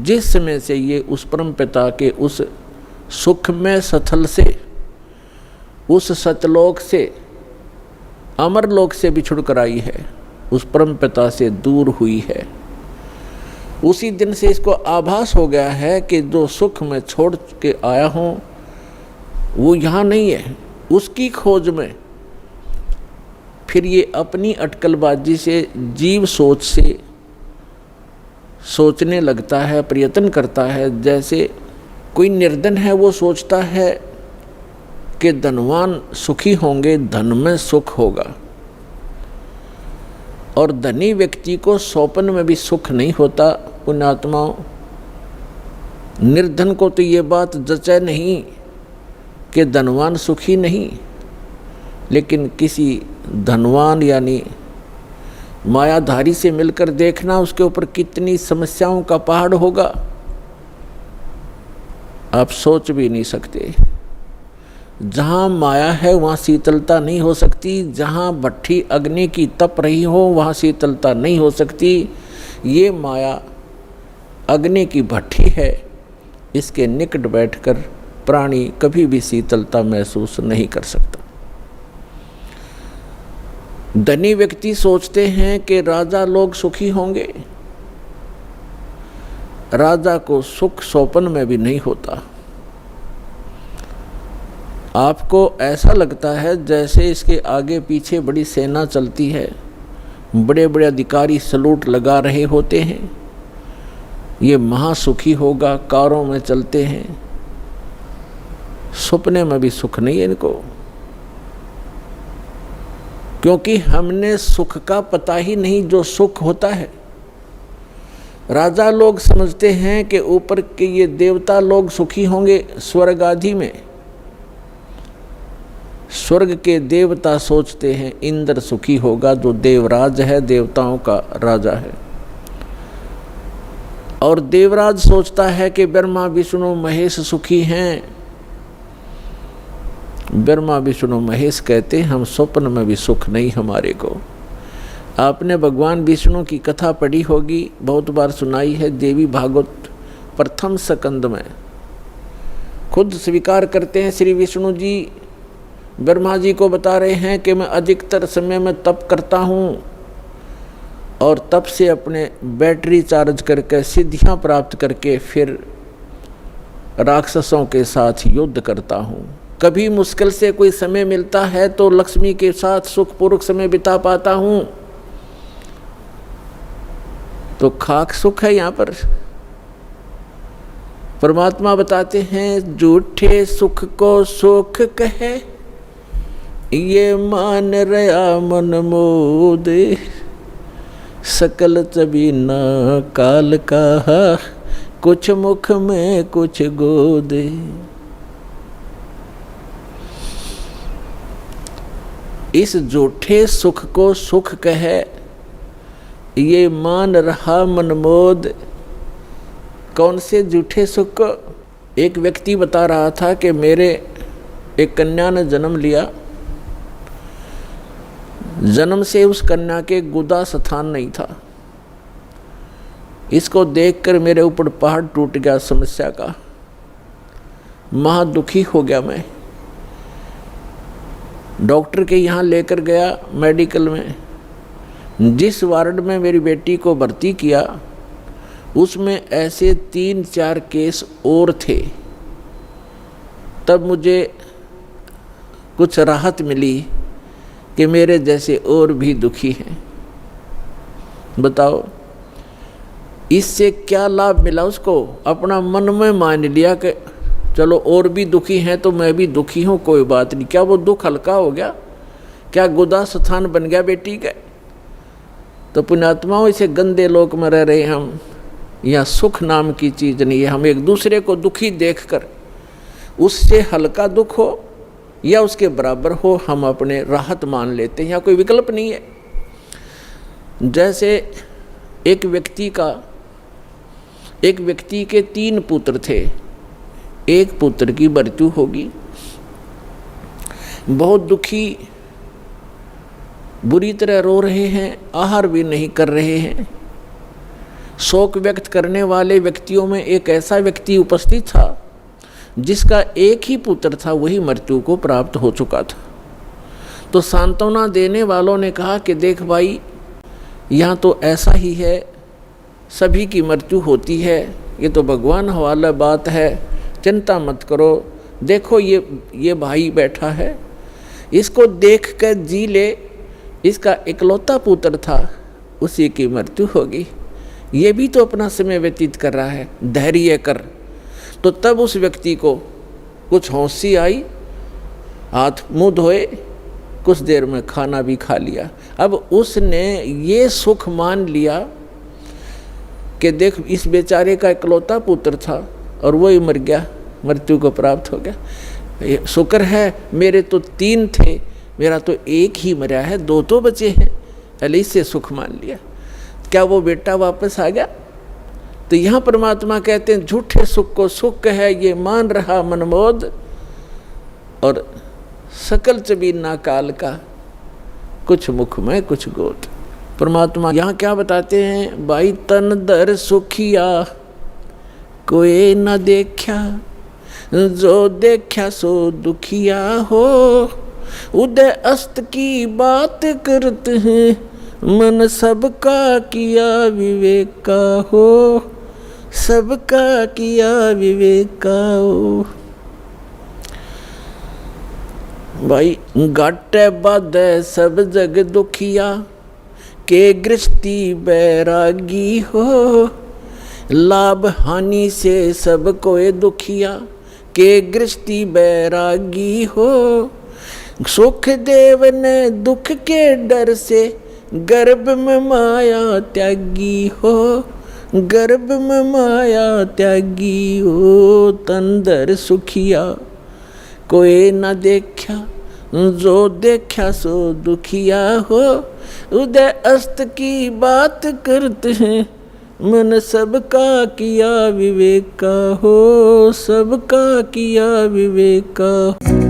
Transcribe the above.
जिस समय से ये उस परम पिता के उस सुखमय स्थल से, उस सतलोक से, अमरलोक से बिछुड़ कर आई है, उस परम पिता से दूर हुई है, उसी दिन से इसको आभास हो गया है कि जो सुख मैं छोड़ के आया हूँ वो यहाँ नहीं है। उसकी खोज में फिर ये अपनी अटकलबाजी से, जीव सोच से सोचने लगता है, प्रयत्न करता है। जैसे कोई निर्धन है, वो सोचता है कि धनवान सुखी होंगे, धन में सुख होगा, और धनी व्यक्ति को स्वप्न में भी सुख नहीं होता। पुण्यात्माओं, निर्धन को तो ये बात जचे नहीं कि धनवान सुखी नहीं, लेकिन किसी धनवान यानी मायाधारी से मिलकर देखना उसके ऊपर कितनी समस्याओं का पहाड़ होगा, आप सोच भी नहीं सकते। जहाँ माया है वहाँ शीतलता नहीं हो सकती, जहाँ भट्ठी अग्नि की तप रही हो वहाँ शीतलता नहीं हो सकती। ये माया अग्नि की भट्ठी है, इसके निकट बैठकर प्राणी कभी भी शीतलता महसूस नहीं कर सकता। धनी व्यक्ति सोचते हैं कि राजा लोग सुखी होंगे, राजा को सुख स्वप्न में भी नहीं होता। आपको ऐसा लगता है जैसे इसके आगे पीछे बड़ी सेना चलती है, बड़े बड़े अधिकारी सलूट लगा रहे होते हैं, ये महासुखी होगा, कारों में चलते हैं। सपने में भी सुख नहीं है इनको, क्योंकि हमने सुख का पता ही नहीं जो सुख होता है। राजा लोग समझते हैं कि ऊपर के ये देवता लोग सुखी होंगे स्वर्ग आदि में। स्वर्ग के देवता सोचते हैं इंद्र सुखी होगा, जो देवराज है, देवताओं का राजा है। और देवराज सोचता है कि ब्रह्मा विष्णु महेश सुखी हैं। ब्रह्मा विष्णु महेश कहते हम स्वप्न में भी सुख नहीं हमारे को। आपने भगवान विष्णु की कथा पढ़ी होगी, बहुत बार सुनाई है, देवी भागवत प्रथम स्कंद में। खुद स्वीकार करते हैं श्री विष्णु जी, ब्रह्मा जी को बता रहे हैं कि मैं अधिकतर समय में तप करता हूँ और तप से अपने बैटरी चार्ज करके सिद्धियाँ प्राप्त करके फिर राक्षसों के साथ युद्ध करता हूँ। कभी मुश्किल से कोई समय मिलता है तो लक्ष्मी के साथ सुखपूर्वक समय बिता पाता हूँ। तो खाक सुख है यहाँ पर। परमात्मा बताते हैं झूठे सुख को सुख कहे, ये मान रया मन मोद, सकल चबी न काल का, कुछ मुख में कुछ गोद। इस झूठे सुख को सुख कहे, ये मान रहा मनमोद। कौन से झूठे सुख को? एक व्यक्ति बता रहा था कि मेरे एक कन्या ने जन्म लिया, जन्म से उस कन्या के गुदा स्थान नहीं था। इसको देखकर मेरे ऊपर पहाड़ टूट गया समस्या का, महा दुखी हो गया मैं। डॉक्टर के यहाँ लेकर गया मेडिकल में। जिस वार्ड में मेरी बेटी को भर्ती किया उसमें ऐसे 3-4 केस और थे। तब मुझे कुछ राहत मिली कि मेरे जैसे और भी दुखी हैं। बताओ इससे क्या लाभ मिला उसको? अपना मन में मान लिया कि चलो और भी दुखी हैं तो मैं भी दुखी हूँ, कोई बात नहीं। क्या वो दुख हल्का हो गया? क्या गुदा स्थान बन गया बेटी का? तो पुण्यात्माओं, इसे गंदे लोक में रह रहे हम। यहाँ सुख नाम की चीज़ नहीं है। हम एक दूसरे को दुखी देखकर उससे हल्का दुख हो या उसके बराबर हो, हम अपने राहत मान लेते हैं। यहाँ कोई विकल्प नहीं है। जैसे एक व्यक्ति के 3 पुत्र थे, एक पुत्र की मृत्यु होगी, बहुत दुखी बुरी तरह रो रहे हैं, आहार भी नहीं कर रहे हैं। शोक व्यक्त करने वाले व्यक्तियों में एक ऐसा व्यक्ति उपस्थित था जिसका एक ही पुत्र था, वही मृत्यु को प्राप्त हो चुका था। तो सांत्वना देने वालों ने कहा कि देख भाई, यहाँ तो ऐसा ही है, सभी की मृत्यु होती है, ये तो भगवान हवाला बात है, चिंता मत करो। देखो ये भाई बैठा है, इसको देख कर जी ले, इसका इकलौता पुत्र था, उसी की मृत्यु होगी, ये भी तो अपना समय व्यतीत कर रहा है, धैर्य कर। तो तब उस व्यक्ति को कुछ होशी आई, हाथ मुँह धोए, कुछ देर में खाना भी खा लिया। अब उसने ये सुख मान लिया कि देख, इस बेचारे का इकलौता पुत्र था और वही मर गया, मृत्यु को प्राप्त हो गया। शुक्र है मेरे तो 3 थे, मेरा तो एक ही मरा है, 2 तो बचे हैं, पहले इससे सुख मान लिया। क्या वो बेटा वापस आ गया? तो यहाँ परमात्मा कहते हैं झूठे सुख को सुख है ये मान रहा मनमोद, और सकल चबीना काल का, कुछ मुख में कुछ गोद। परमात्मा यहाँ क्या बताते हैं, भाई तन दर सुखिया कोई न देखा, जो देखा सो दुखिया हो, उदय अस्त की बात करते हैं, मन सबका किया विवेक का हो, सबका किया विवेक का हो। भाई घाटे बाधे सब जग दुखिया, के गृहस्थी बैरागी हो, लाभ हानि से सब कोई दुखिया, के गृहस्थी बैरागी हो, सुख देव ने दुख के डर से, गर्भ में माया त्यागी हो, गर्भ में माया त्यागी हो, तंदर सुखिया कोई न देखा, जो देखा सो दुखिया हो, उदय अस्त की बात करते हैं, मन सबका किया विवेक का हो, सबका किया विवेक का।